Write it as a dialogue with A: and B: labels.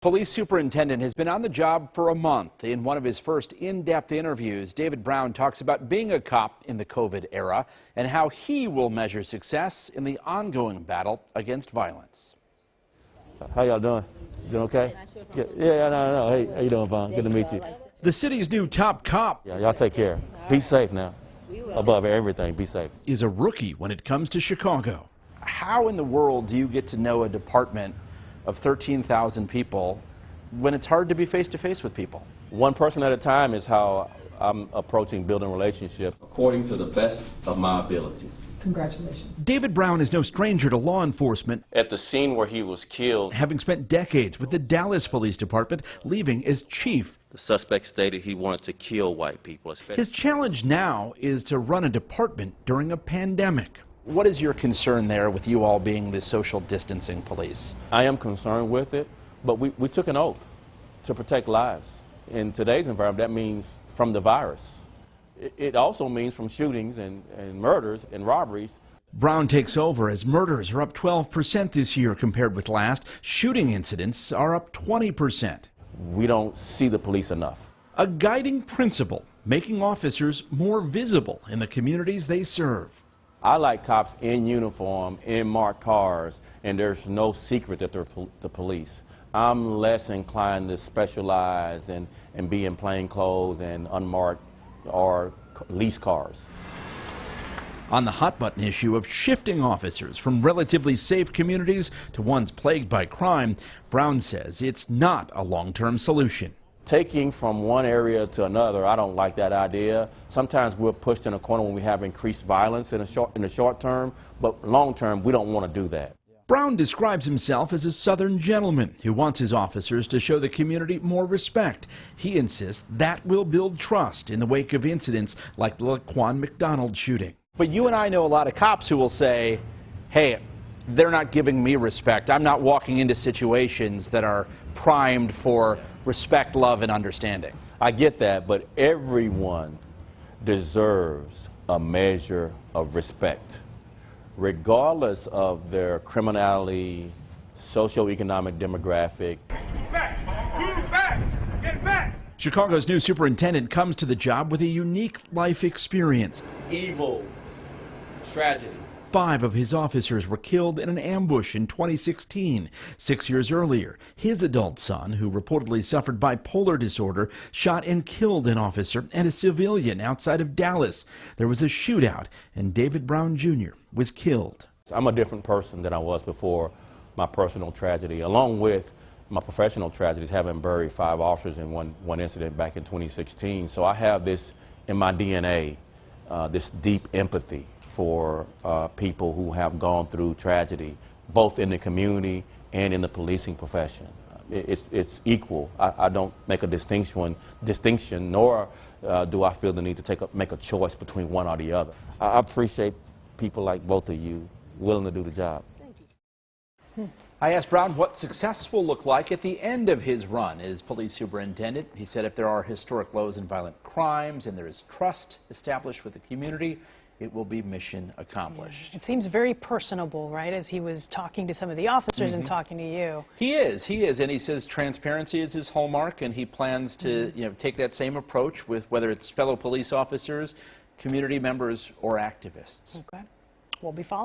A: Police superintendent has been on the job for a month. In one of his first in-depth interviews, David Brown talks about being a cop in the COVID era and how he will measure success in the ongoing battle against violence.
B: How y'all doing? Doing okay? Yeah, no. Hey, how you doing, Vaughn? Good to meet you.
A: The city's new top cop,
B: Yeah, y'all take care. Be safe now. Above everything, be safe.
A: is a rookie when it comes to Chicago. How in the world do you get to know a department of 13,000 people when it's hard to be face-to-face with people?
B: One person at a time is how I'm approaching building relationships. According to the best of my ability.
C: Congratulations.
A: David Brown is no stranger to law enforcement,
B: At the scene where he was killed,
A: having spent decades with the Dallas Police Department, leaving as chief.
B: the suspect stated he wanted to kill white people.
A: His challenge now is to run a department during a pandemic. What is your concern there with you all being the social distancing police?
B: I am concerned with it, but we took an oath to protect lives. In today's environment, that means from the virus. It also means from shootings and murders and robberies.
A: Brown takes over as murders are up 12% this year compared with last. Shooting incidents are up 20%.
B: We don't see the police enough.
A: A guiding principle, making officers more visible in the communities they serve.
B: I like cops in uniform, in marked cars, and there's no secret that they're the police. I'm less inclined to specialize and be in plain clothes and unmarked or leased cars.
A: On the hot button issue of shifting officers from relatively safe communities to ones plagued by crime, Brown says it's not a long-term solution.
B: Taking from one area to another, I don't like that idea. Sometimes we're pushed in a corner when we have increased violence in the short term, but long term, we don't want to do that.
A: Brown describes himself as a Southern gentleman who wants his officers to show the community more respect. He insists that will build trust in the wake of incidents like the Laquan McDonald shooting. But you and I know a lot of cops who will say, hey, they're not giving me respect. I'm not walking into situations that are primed for respect, love, and understanding.
B: I get that, but everyone deserves a measure of respect, regardless of their criminality, socioeconomic demographic.
D: Move back! Get back!
A: Chicago's new superintendent comes to the job with a unique life experience.
B: Evil, tragedy.
A: 5 of his officers were killed in an ambush in 2016. 6 years earlier, his adult son, who reportedly suffered bipolar disorder, shot and killed an officer and a civilian outside of Dallas. There was a shootout, and David Brown Jr. was killed.
B: I'm a different person than I was before my personal tragedy, along with my professional tragedies, having buried 5 officers in one incident back in 2016. So I have this in my DNA, this deep empathy for people who have gone through tragedy, both in the community and in the policing profession. It's equal. I don't make a distinction, nor do I feel the need to make a choice between one or the other. I appreciate people like both of you willing to do the job.
A: I asked Brown what success will look like at the end of his run as police superintendent. He said if there are historic lows in violent crimes and there is trust established with the community, it will be mission accomplished.
C: Yeah. It seems very personable, right, as he was talking to some of the officers and talking to you.
A: He is, and he says transparency is his hallmark, and he plans to take that same approach with whether it's fellow police officers, community members, or activists.
C: Okay. We'll be following.